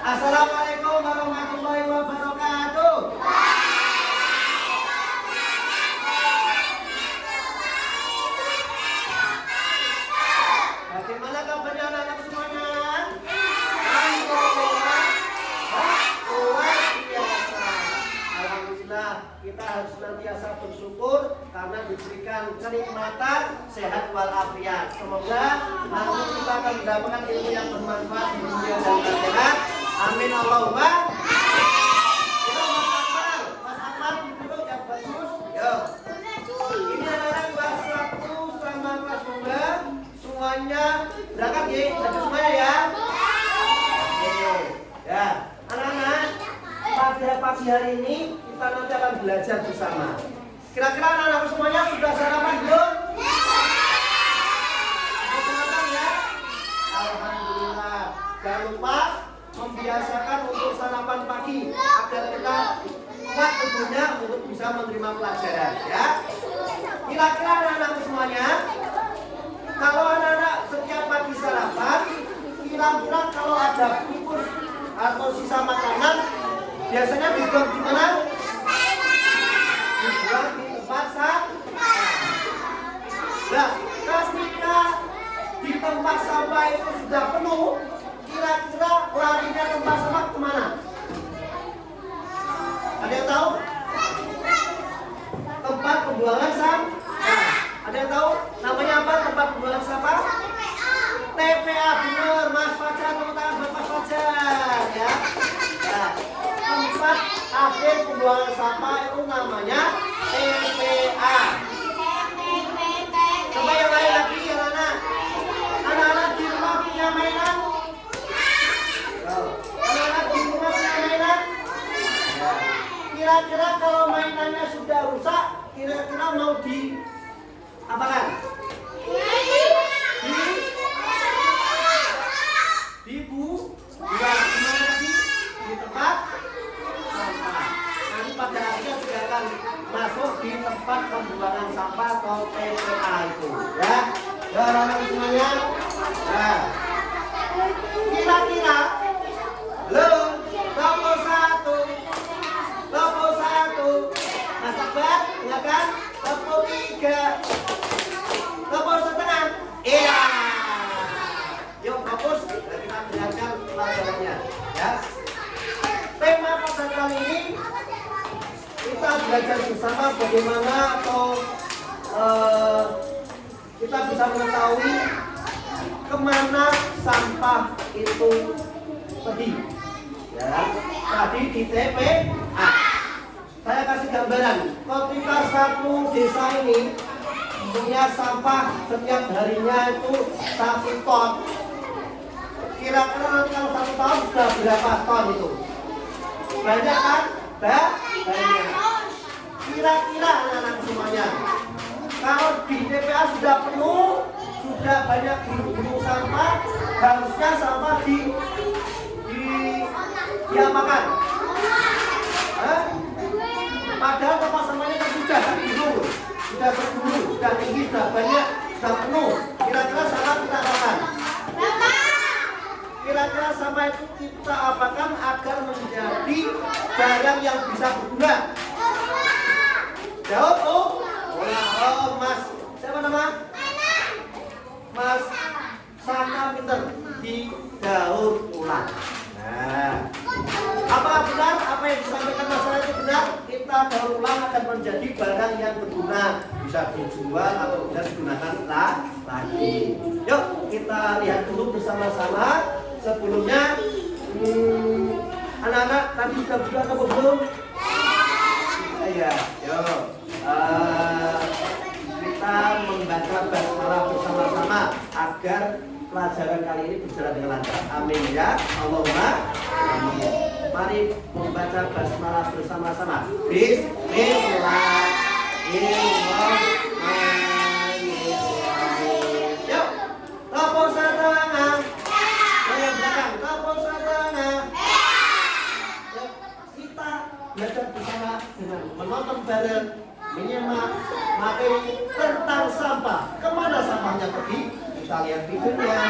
Assalamualaikum warahmatullahi wabarakatuh. Bagaimana kabarnya anak-anak semuanya? Alhamdulillah, luar biasa. Alhamdulillah, kita harus senantiasa bersyukur karena diberikan kenikmatan sehat walafiat. Semoga nanti kita akan mendapatkan ilmu yang bermanfaat di dunia dan akhirat. Amin Allahumma. Yo, Mas Akmal duduk yang bagus. Yo. Ini anak-anak kelas 1 sama kelas 2 semuanya berangkat ya, satu semuanya ya. Oke. Ya, anak-anak, pada pagi hari ini kita nanti akan belajar bersama. Kira-kira anak-anak semuanya sudah sarapan belum? Sudah sarapan ya? Alhamdulillah. Jangan lupa membiasakan untuk sarapan pagi agar kita kuat tubuhnya untuk bisa menerima pelajaran ya. Kira-kira anak-anak semuanya, kalau anak-anak setiap pagi sarapan, kira-kira kalau ada bungkus atau sisa makanan biasanya dibuang di mana? Dibuang di tempat sampah. Nah, ketika di tempat sampah itu sudah penuh, kira-kira larinya tempat sampah kemana? Ada yang tahu? Tempat pembuangan sampah. Ada yang tahu namanya apa tempat pembuangan sampah? TPA, benar Mas Fajar, tepuk tangan buat Mas Fajar ya. Nah, tempat akhir pembuangan sampah itu namanya TPA. Coba yang lain lagi ya anak. Anak-anak di rumah punya mainan? Anak-anak di rumah punya mainan? Kira-kira kalau mainannya sudah rusak, kira-kira mau di apakan? Di tempat sampah. Nanti pada akhirnya juga akan masuk di tempat pembuangan sampah atau TPA itu ya. Ya anak-anak semuanya. Nah, kira-kira nomor 1 Mas Akbar, ya kan? Nomor 3 nomor setengah. Iya. Yuk fokus, kita dengarkan pelajarannya ya. Tema pada kali ini kita belajar bersama bagaimana atau kita bisa mengetahui kemana sampah itu pergi ya. Tadi di TPA saya kasih gambaran ketika satu desa ini punya sampah setiap harinya itu 1 ton. Kira-kira nanti kalau 1 tahun sudah berapa ton itu? Banyak kan? Banyak. Kira-kira anak-anak semuanya, kalau di TPA sudah penuh, sudah banyak gunung sampah, harusnya sampah diapakan? Padahal tempat sampahnya kan sudah tergulung, sudah tergulung, sudah tinggi, sudah banyak, sudah penuh. Kira-kira sampah kita apakan? Kira-kira sampah itu kita apakan agar menjadi barang yang bisa berguna? Jawab oh. Mas, siapa nama? Mas Saka pinter didaur ulang. Nah, apa benar apa yang disampaikan masalah itu benar? Kita daur ulang akan menjadi barang yang berguna, bisa dijual atau bisa digunakan lagi. Yuk kita lihat dulu bersama-sama. Sebelumnya, anak-anak tadi sudah buka atau belum? Iya, yuk. Kita membaca basmalah bersama-sama agar pelajaran kali ini berjalan dengan lancar. Amin ya, Allahumma amin. Mari membaca basmalah bersama-sama. Bismillahirrahmanirrahim. Yuk, tepuk tangan. Yang belakang, tepuk tangan. Yuk, kita belajar bersama dengan menonton bareng, menyimak materi tentang sampah. Kemana sampahnya pergi? Kita lihat videonya.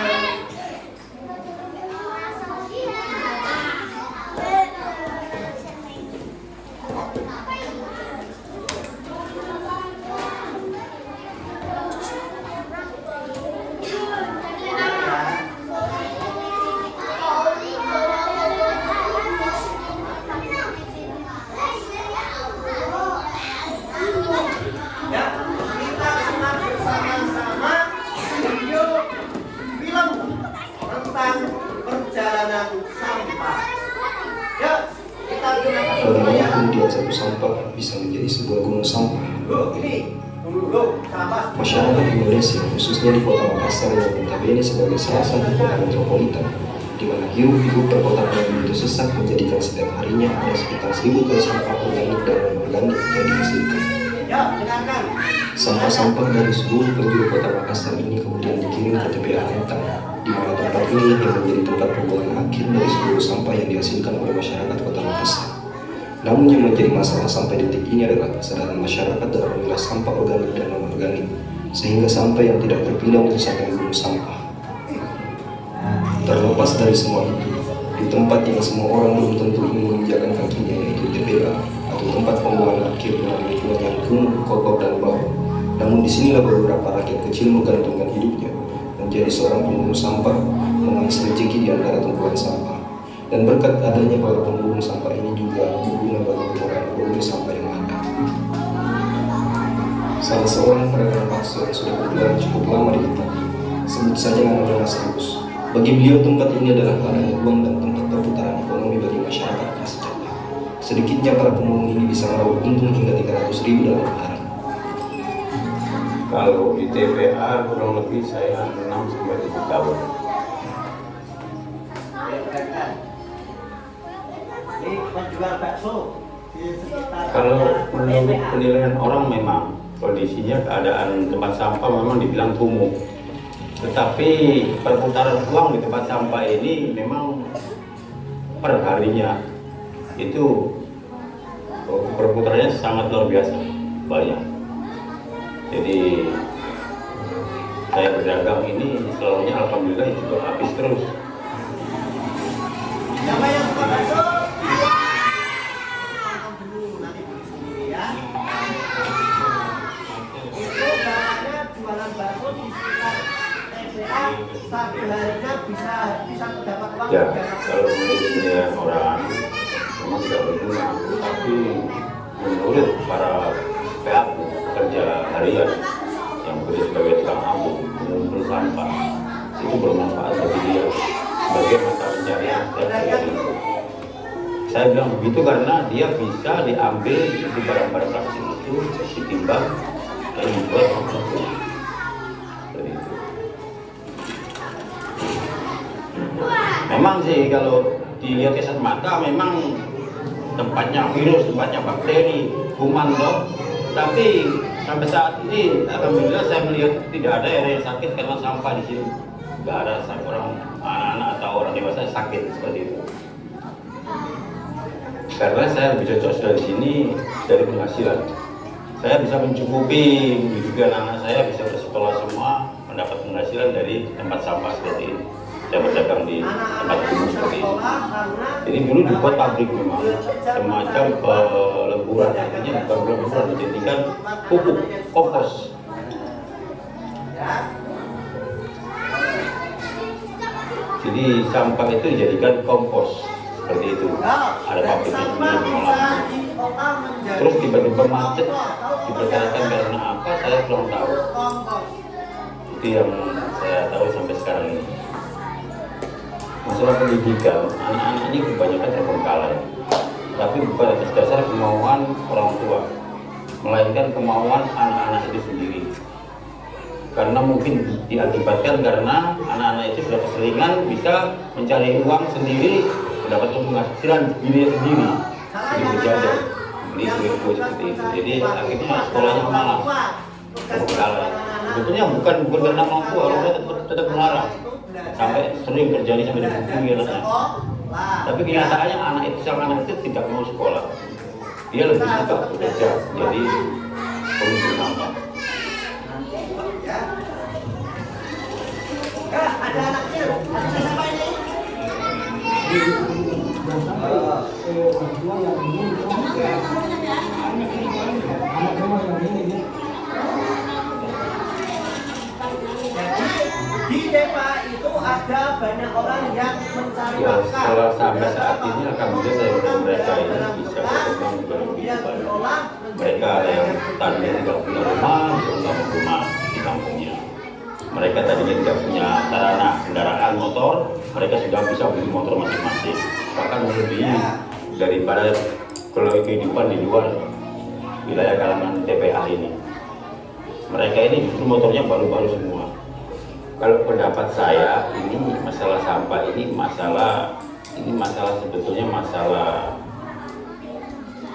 dan sampah. Ya, kita gunakan Bagaimana kemudian satu sampah bisa menjadi sebuah gunung sampah? ini dulu sampah. Masyarakat Indonesia, khususnya di kota Makassar yang notabene sebagai salah satu kota metropolitan, di mana hiruk-pikuk perkotaan yang begitu sesak menjadikan setiap harinya ada sekitar 1.000 ton sampah organik dan non-organik yang dihasilkan. Ya, dengarkan. Sampah-sampah dari seluruh penjuru kota Makassar ini kemudian dikirim ke TPA Rentang, di mana tempat ini yang menjadi tempat pembuangan akhir dari seluruh sampah yang dihasilkan oleh masyarakat kota Makassar. Namun yang menjadi masalah sampai detik ini adalah kesadaran masyarakat dalam memilah sampah organik dan non-organik, sehingga sampah yang tidak terpilah menyisakan gunung sampah. Terlepas dari semua itu, di tempat yang semua orang belum tentu ingin menginjakan kakinya, yaitu TPA atau tempat pembuangan akhir dengan lingkungan yang kumuh, kotor dan bau. Namun disinilah beberapa rakyat kecil menggantungkan hidupnya menjadi seorang pembuang sampah, mengais rezeki di antara tumpuan sampah. Dan berkat adanya para pembuang sampah ini juga berguna bagi pengurangan volume sampah yang ada. Salah seorang pedagang bakso yang sudah berjalan cukup lama di tempat ini, sebut saja namanya Mas Agus. Bagi beliau tempat ini adalah ladang uang dan tempat perputaran ekonomi bagi masyarakat prasejahtera. Sedikitnya para pemulung ini bisa meraup untung hingga 300.000 dalam hari. Kalau di TPA kurang lebih saya 6 sampai 7 tahun. Ini penjual bakso di sekitar. Kalau menurut penilaian orang memang kondisinya keadaan tempat sampah memang dibilang kumuh. Tetapi perputaran uang di tempat sampah ini memang per harinya itu perputarannya sangat luar biasa banyak. Jadi saya berdagang ini selalunya alhamdulillah juga habis terus. Siapa yang suka bakso? Dulu nanti beli sendiri ya. Itu bapaknya jualan bakso di sekitar TPA, satu harinya bisa mendapat uang. Ya, kalau menurutnya orang memang tidak berguna, tapi menurut para PAU kerja harian yang bekerja sebagai tukang ambu, mengumpul sampah, itu bermanfaat bagi dia sebagai mata pencarian setiap hari. Saya bilang begitu karena dia bisa diambil di barang-barang plastik itu ditimbang dan dibuat seperti itu. Memang sih kalau dilihat kasat mata memang tempatnya virus, tempatnya bakteri, kuman loh. Tapi sampai saat ini alhamdulillah saya melihat tidak ada yang sakit karena sampah di sini. Tidak ada orang anak-anak atau orang dewasa sakit seperti itu. Karena saya lebih cocok sudah di sini dari penghasilan. Saya bisa mencukupi juga anak-anak saya bisa bersekolah semua mendapat penghasilan dari tempat sampah seperti ini. Saya berdagang di tempat umum seperti ini. Jadi dulu dibuat pabrik memang semacam lemburan, artinya bukan lemburan, dijadikan pupuk kompos. Jadi sampah itu dijadikan kompos seperti itu. Ada pabriknya sendiri mengolah. Terus tiba-tiba macet, diperkirakan karena apa? Saya belum tahu. Itu yang saya tahu sampai sekarang ini. Masalah pendidikan, anak-anak ini kebanyakan terbengkalai, tapi bukan atas dasar kemauan orang tua, melainkan kemauan anak-anak itu sendiri. Karena mungkin diakibatkan karena anak-anak itu sudah keseringan bisa mencari uang sendiri, mendapatkan penghasilan diri sendiri, jadi berjajar, beli kue-kue seperti itu. Jadi akhirnya sekolahnya malas, terbengkalai. Sebetulnya bukan karena orang tua tetap melarang. Sampai sering terjadi sampai dihubungi anaknya. Tapi kenyataannya anak itu tidak mau sekolah. Dia lebih suka bekerja jadi pengumpul sampah. Ada anaknya, ada siapa ini? Di DPA itu ada banyak orang yang mencari makan. Kalau sampai saat ini alhamdulillah saya berdoa mereka ini bisa berkembang juga lebih baik. Mereka ada yang tadinya tidak punya rumah, bisa membangun rumah di kampungnya. Mereka tadinya tidak punya sarana kendaraan motor, mereka sudah bisa beli motor masing-masing, bahkan melebihi daripada kehidupan di luar wilayah kalangan TPA ini. Mereka ini justru motornya baru-baru semua. Kalau pendapat saya, ini masalah sampah ini masalah sebetulnya masalah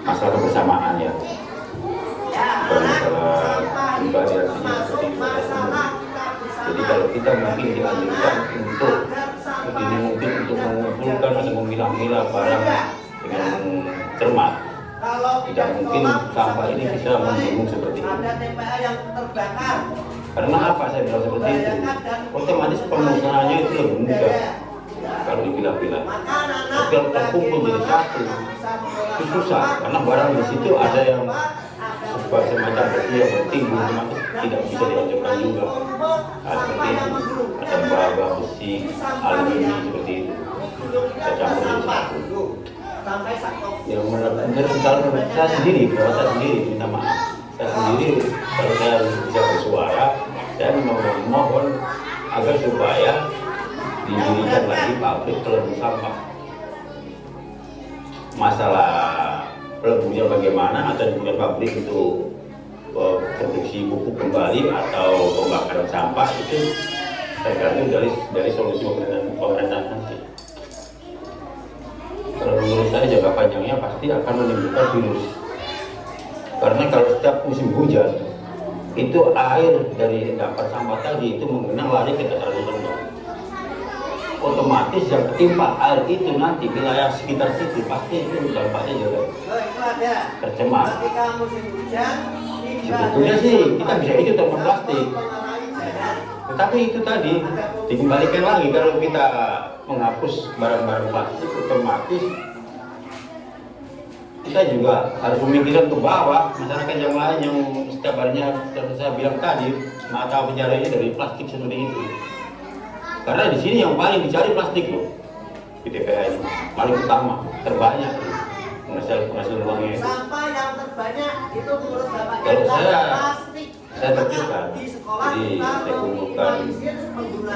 kebersamaan ya. Bukan masalah pribadi artinya seperti itu. Jadi kalau kita mungkin dianjurkan untuk ini mungkin untuk mengumpulkan atau memilah-milah barang dengan cermat, tidak mungkin sampah ini bisa menggunung seperti ini. Karena apa saya bilang seperti itu? Otomatis pengusahanya itu lebih mudah kalau dipilah-pilah. Tapi kalau terkumpul jadi satu, itu susah. Karena barang di situ ada yang semacam besi yang bertimbul, otomatis tidak bisa dihancurkan juga. Nah, seperti itu. Ada bahan besi, aluminium seperti itu. Kita campur jadi satu. Yang menurut saya sendiri, bahwa saya sendiri minta maaf. Saya sendiri kalau saya bisa bersuara, saya memohon agar supaya didirikan lagi pabrik pelebur sampah. Masalah peleburnya bagaimana atau dibuat pabrik untuk produksi pupuk kembali atau pembakaran sampah itu tergantung dari solusi pemerintahan nanti. Kalau menurut saya jangka panjangnya pasti akan menimbulkan virus. Karena kalau setiap musim hujan itu air dari endapan sampah tadi itu mengenang lari ke dataran rendah. Otomatis yang ketimpa air itu nanti wilayah sekitar situ pasti itu dampaknya juga tercemar. Sebetulnya sih kita bisa itu tanpa plastik. Tetapi itu tadi dikembalikan lagi kalau kita menghapus barang-barang plastik otomatis kita juga harus memikirkan ke bawah masyarakat yang lain yang setiap harinya saya bilang tadi mata pencariannya dari plastik seperti itu. Karena di sini yang paling dicari plastik loh di TPA ini paling utama terbanyak penghasil uangnya itu. Sampah yang terbanyak itu menurut Bapak kalau plastik. saya pikirkan, jadi saya kumpulkan,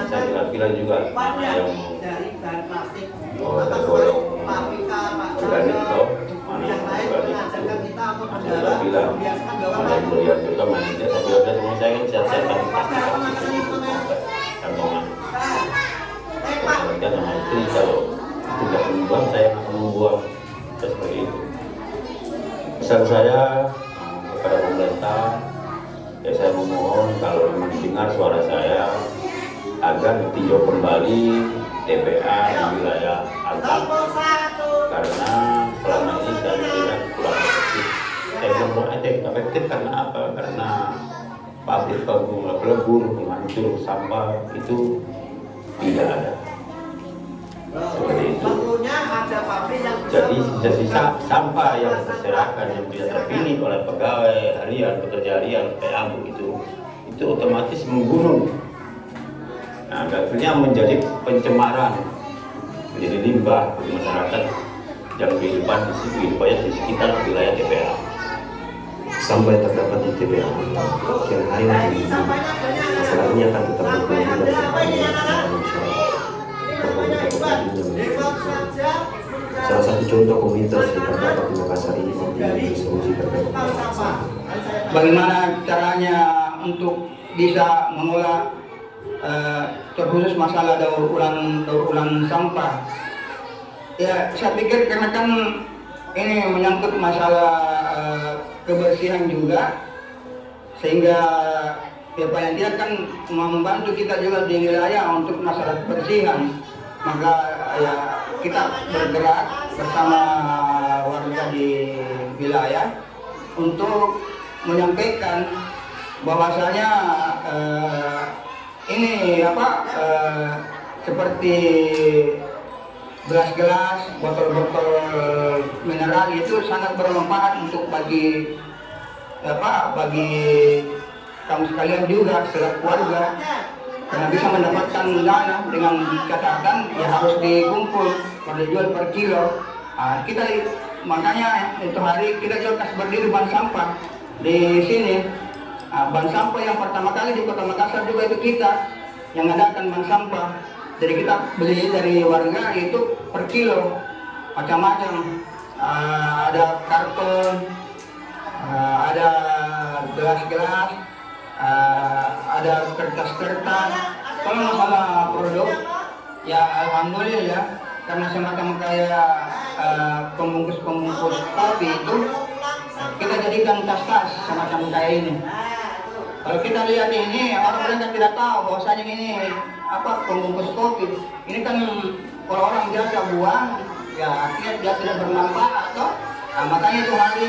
saya bilang juga yang dari bahan plastik. tergolong Paprika, organik atau mana yang lain organik mengajarkan kita untuk saya bilang ada yang melihat juga mana dia tapi udah semua saya kan sehat-sehat tapi pasti kantongan saya sama istri kalau tidak membuang saya akan membuang seperti itu. Pesan saya kepada pemerintah ya saya memohon kalau memang dengar suara saya agar ditinjau kembali TPA di wilayah Antam karena selama ini saya kira kurang efektif. Saya bilang kurang efektif karena apa? Karena pabrik pelebur penghancur sampah itu tidak ada seperti itu. Jadi sisa-sisa sampah yang berserakan yang tidak terpilih oleh pegawai harian, pekerja harian, PAM itu otomatis menggunung. Nah, akhirnya menjadi pencemaran, menjadi limbah bagi masyarakat yang kehidupannya di sekitar wilayah TPA. Sampai terdapat di TPA, yang lain masalah ini akan tetap berkelanjutan. Salah satu contoh komunitas yang terdapat di Makassar ini mempunyai solusi terkait masalah. Bagaimana caranya untuk bisa mengolah terkhusus masalah daur ulang sampah? Ya, saya pikir karena kan ini menyangkut masalah kebersihan juga, sehingga ya paling tidak kan membantu kita juga di wilayah untuk masalah kebersihan. Maka ya kita bergerak bersama warga di wilayah untuk menyampaikan bahwasanya ini seperti gelas-gelas, botol-botol mineral itu sangat bermanfaat untuk bagi kamu sekalian juga setelah keluarga, karena bisa mendapatkan dana dengan dikatakan ya harus dikumpul pada jual per kilo. Nah, makanya itu hari kita jual kas berdiri bank sampah di sini Bank sampah yang pertama kali di Kota Makassar juga itu kita yang adakan bank sampah. Jadi kita beli dari warga itu per kilo macam-macam. Ada karton, ada gelas-gelas, ada kertas-kertas. Kalau masalah produk, ya alhamdulillah karena semacam kayak pembungkus-pembungkus kopi itu kita jadikan tas-tas semacam kayak ini. Kalau kita lihat ini, orang mereka tidak tahu bahwasanya ini apa pembungkus kopi. Ini kan kalau orang biasa buang, ya akhirnya dia tidak bermanfaat, toh. Nah, makanya itu hari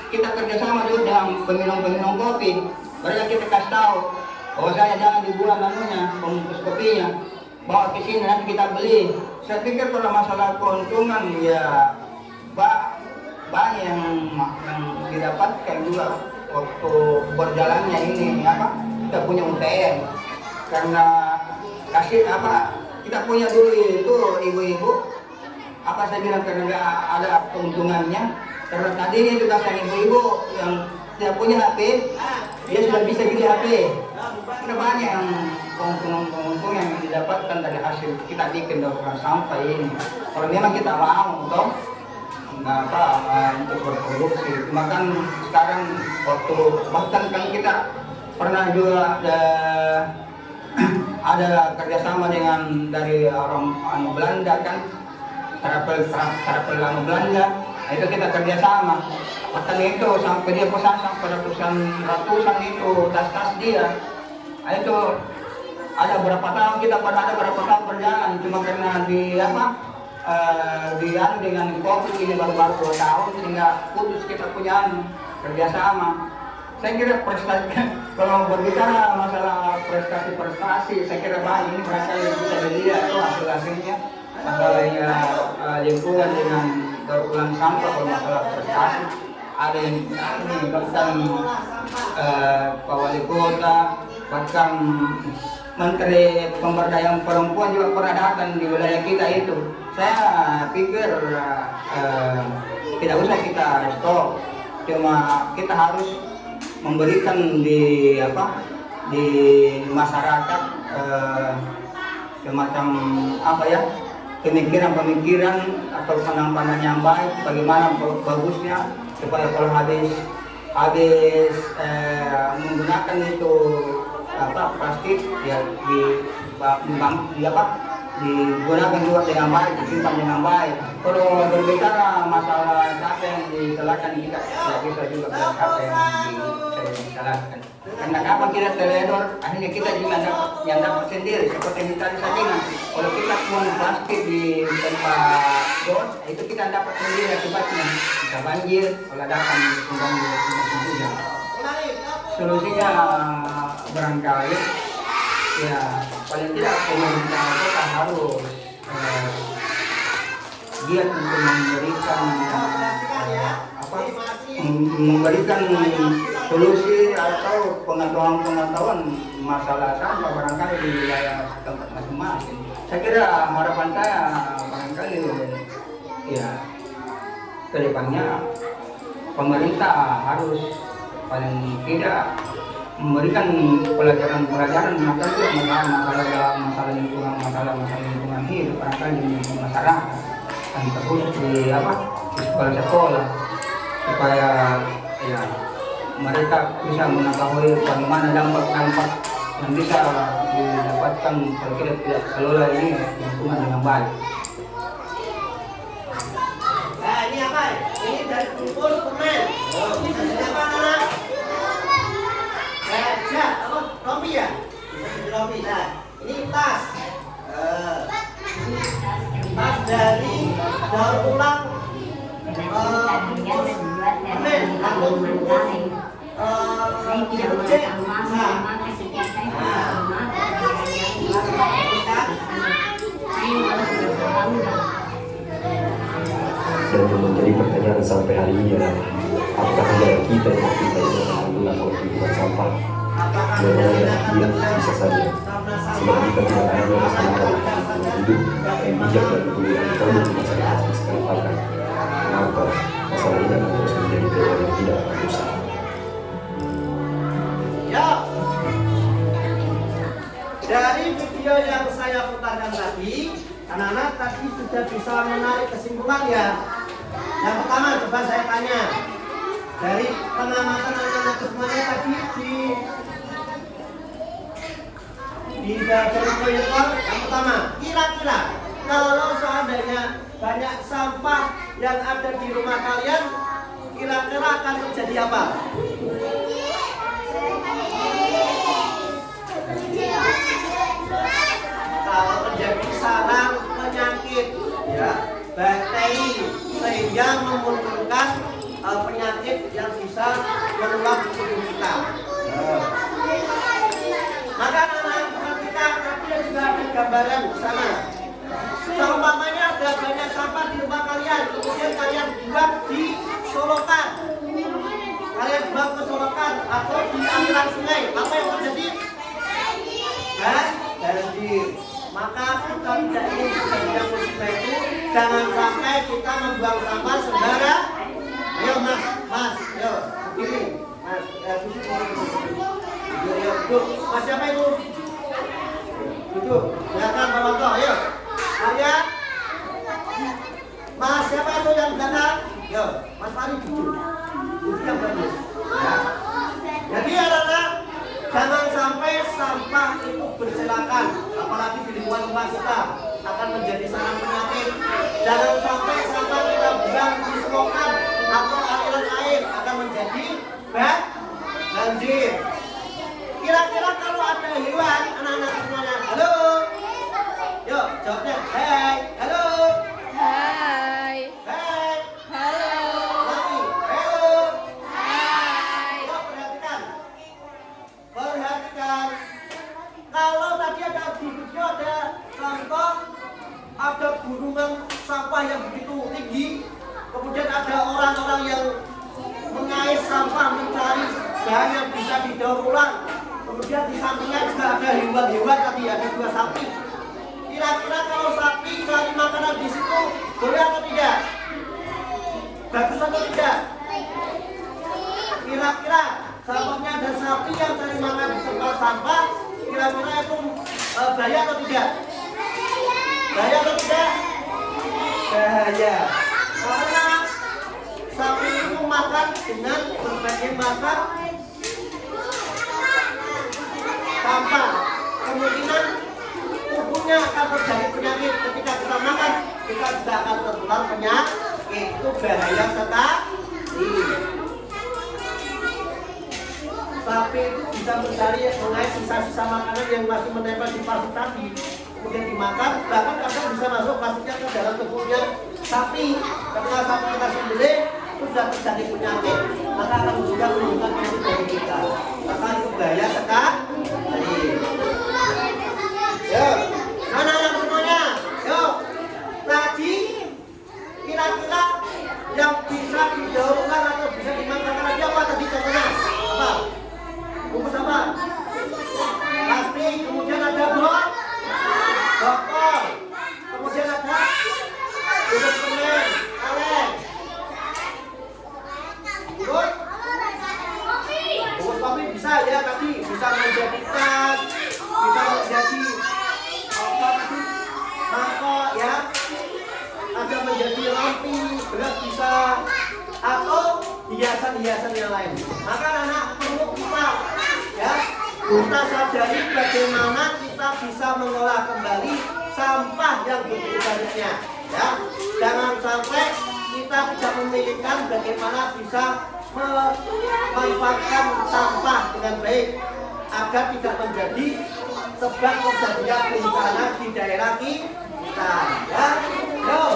kita kerjasama juga dengan peminum-peminum kopi. Mereka kita kasih tahu bahwasanya jangan dibuang pembungkus kopinya, bawa ke sini nanti kita beli. Saya pikir kalau masalah keuntungan ya banyak yang didapatkan juga waktu berjalannya ini apa kita punya UTM, karena kasih apa kita punya dulu itu ibu-ibu apa saya bilang karena nggak ada keuntungannya, karena tadi ini juga sang ibu-ibu yang tidak punya HP dia sudah bisa beli HP. Ada banyak yang keuntungan yang didapatkan dari hasil kita bikin daur sampah ini. Kalau memang kita mau toh untuk berproduksi, makan sekarang waktu bahkan kan kita pernah juga ada kerjasama dengan dari orang Belanda kan, travel Belanda. Nah, itu kita kerjasama. Bahkan itu sampai dia pesan sampai ratusan itu tas-tas dia. Nah, itu ada berapa tahun kita pernah ada berapa tahun berjalan, cuma karena dengan COVID ini baru 2 tahun sehingga putus kita punya kerjasama. Saya kira prestasi kalau berbicara masalah prestasi saya kira banyak ini mereka yang bisa dilihat itu hasil-hasilnya masalahnya lingkungan dengan daur ulang sampah. Kalau masalah prestasi ada yang ini bahkan Pak Wali Kota, bahkan Menteri Pemberdayaan Perempuan juga pernah datang di wilayah kita itu. Saya pikir tidak usah kita stop, cuma kita harus memberikan di masyarakat semacam pemikiran atau pandangan yang baik bagaimana bagusnya supaya kalau habis menggunakan itu plastik ya digunakan juga dengan baik, disimpan dengan baik. Kalau berbicara masalah siapa yang disalahkan kita tidak bisa juga bilang siapa yang disalahkan. Karena kapan kita teledor, akhirnya kita juga yang dapat sendiri. Seperti yang tadi saya bilang, kalau kita buang plastik di tempat got, itu kita dapat sendiri akibatnya. Bisa banjir, kalau datang di hujan. Solusinya barangkali ya paling tidak pemerintah kota harus giat untuk memberikan solusi atau pengetahuan masalah sampah barangkali di wilayah tempat masing-masing. Saya kira harapan saya barangkali ya kedepannya pemerintah harus paling tidak memberikan pelajaran masalah lingkungan hidup barangkali di masyarakat dan terkhusus di sekolah-sekolah supaya ya mereka bisa mengetahui bagaimana dampak-dampak yang bisa didapatkan kalau kita tidak kelola ini lingkungan dengan baik. Nah ini apa? Ini dari kumpul permen. Apa anak? Rompi ya? Rompi. Nah, ini tas. Tas dari daur ulang permen atau Dan yang menjadi pertanyaan sampai hari ini adalah apakah negara kita yang menanggulangi lingkungan sampah? Jawabannya iya, bisa saja. Sebab kita tidak hanya melaksanakan hidup yang bijak dan kemudian produk masyarakat sekali pakai. Maka masalah ini akan terus menjadi tema yang tidak akan usah. Dari video yang saya putarkan tadi, anak-anak tadi sudah bisa menarik kesimpulan ya. Yang pertama, coba saya tanya, dari pengamatan anak-anak semuanya tadi dari proyektor yang pertama, kira-kira kalau seandainya banyak sampah yang ada di rumah kalian, kira-kira akan terjadi apa? Kalau terjadi sarang penyakit, ya, bakteri, sehingga memunculkan penyakit yang bisa menular di tubuh kita. Maka anak perhatikan, nanti juga ada gambaran di sana. Seumpamanya ada banyak sampah di rumah kalian, kemudian kalian buang di solokan, kalian buang ke solokan atau di aliran sungai, apa yang terjadi? Banjir. Maka kita tidak ingin kejadian musibah itu, jangan sampai kita membuang sampah sembarang. Ayo mas, ayo begini, mas, duduk, mas siapa itu? Duduk, belakang bawah toh, ayo. Kalian, mas siapa itu yang belakang? Yo, mas Fari duduk, duduk yang bagus. Ya. Jadi anak-anak, jangan sampai sampah itu berserakan, apalagi di lingkungan rumah kita akan menjadi sarang penyakit. Jangan sampai sampah kita buang di selokan atau aliran air akan menjadi banjir. Kira-kira kalau ada hewan, anak-anak semuanya, halo, yuk jawabnya, hai, halo, Hai. hai, Halo. lagi, halo. Hai. Yuk perhatikan. Kalau tadi ada di video ada contoh, ada gunungan sampah yang begitu tinggi, kemudian ada orang-orang yang mengais sampah mencari bahan yang bisa didaur ulang. Kemudian di sampingnya juga ada hewan-hewan tadi, ada 2 sapi. Kira-kira kalau sapi cari makanan di situ boleh atau tidak? Bagus atau tidak? Kira-kira sampahnya ada sapi yang cari makan di tempat sampah, kira-kira itu bahaya atau tidak? Bahaya atau tidak? Bahaya. Karena sapi itu makan dengan berbagai macam sampah. Kemungkinan tubuhnya akan terjadi penyakit. Ketika kita makan, kita juga akan tertular penyakit. Itu bahaya sekali. Sapi itu bisa mencari mengais sisa-sisa makanan yang masih menempel di plastik tadi, kemudian dimakan, bahkan kadang bisa masuk plastiknya ke dalam tubuhnya sapi. Ketika sapi kita sembelih, itu sudah terjadi penyakit, maka akan juga menimbulkan penyakit dari kita. Maka itu bahaya sekali. Yuk, mana yang semuanya? Yuk, tadi kira-kira yang bisa didaur ulang atau bisa dimakan tadi apa tadi contohnya? Apa? Bungkus apa? Plastik, kemudian ada botol, kemudian ada bungkus permen, kaleng, bungkus kopi bisa ya tadi, bisa menjadi tas, bisa menjadi apa tadi, mangkok ya, ada menjadi rompi, beras bisa, atau hiasan-hiasan yang lain. Maka anak perlu kita sadari bagaimana kita bisa mengolah kembali sampah yang begitu banyaknya. Ya, jangan sampai kita tidak memikirkan bagaimana bisa memanfaatkan sampah dengan baik agar tidak menjadi sebab terjadinya bencana di daerah kita. Ya, yuk.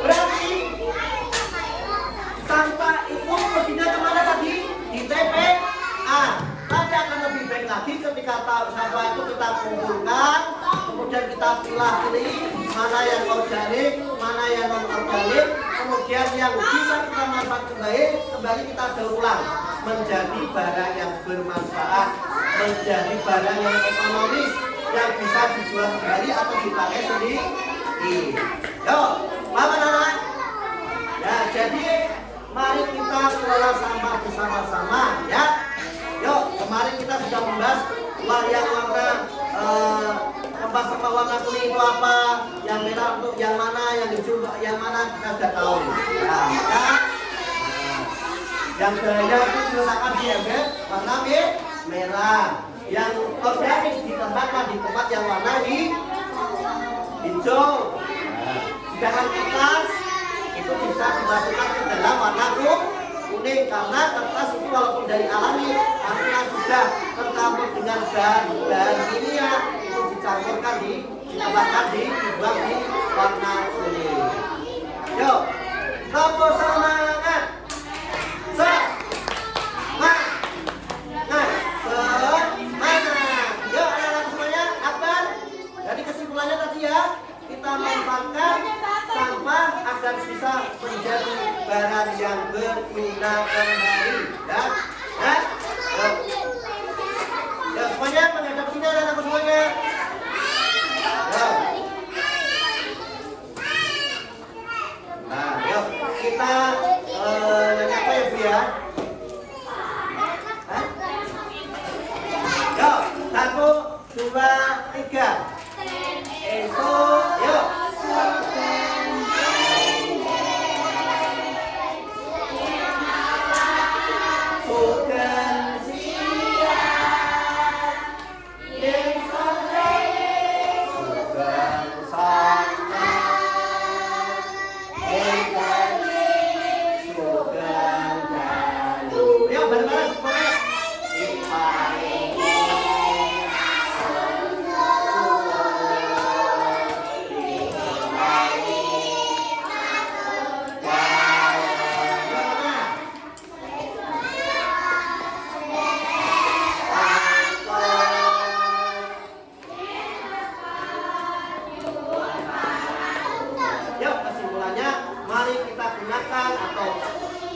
Berarti sampah itu perginya kemana tadi? Di TPA. Nanti akan lebih baik lagi ketika sampah itu kita kumpulkan, kemudian kita pilih mana yang organik, mana yang non organik, kemudian yang bisa kita manfaatkan kembali kita daur ulang menjadi barang yang bermanfaat, menjadi barang yang ekonomis yang bisa dijual kembali atau dipakai sendiri. Yuk, apa anak? Ya, jadi mari kita kelola sampah bersama-sama ya. Yuk, kemarin kita sudah membahas yang warna sampah warna kuning itu apa, yang merah untuk yang mana, yang hijau yang mana, kita sudah tahu. Nah, maka yang bahaya itu diletakkan di ember warna merah. Yang organik ditempatkan di tempat yang warna hijau. Sedangkan kertas itu bisa dimasukkan ke dalam warna kuning, karena kertas itu walaupun dari alami artinya sudah tercampur dengan bahan kimia, itu dicampurkan ditempatkan dibuang di warna kuning. Yuk, tepuk semangat. Semangat. Yuk anak-anak semuanya, akbar. Jadi kesimpulannya tadi ya, kita manfaatkan sampah agar bisa menjadi barang yang berguna kembali. Ya, ya semuanya menghadap sini anak-anak semuanya. Ya. Nah, yuk kita nyanyi apa ya Bu ya? Hah? Yuk, 1, 2, 3. Esok, yuk. Bukan siap, yang sore, bukan sangat, yang tadi, bukan lalu. Yuk, bareng-bareng semuanya.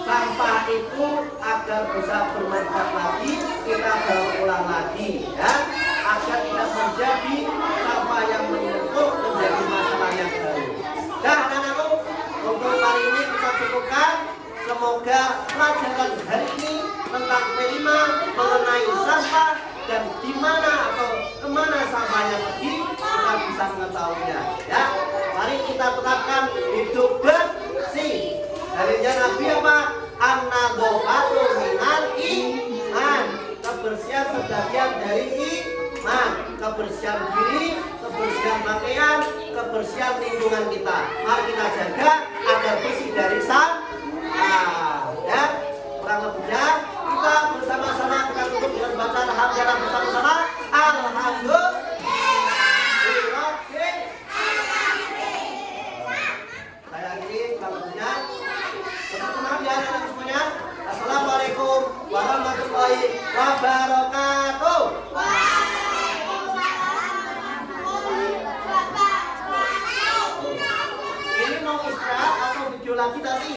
Sampah itu agar bisa bermanfaat lagi, kita daur ulang lagi ya, agar tidak menjadi sampah yang menumpuk menjadi masalah yang baru. Dah anak-anakku, untuk kali ini kita cukupkan. Semoga pelajaran hari ini tentang P5 mengenai sampah dan di mana atau kemana sampahnya pergi kita bisa mengetahuinya ya. Mari kita tetapkan hidup bersih. Darinya Nabi apa? An-nadhofatu minal iman. Kebersihan sebagian dari iman. Kebersihan diri, kebersihan pakaian, kebersihan lingkungan kita. Mari kita jaga agar bersih dari sampah. Ya, kurang lebihnya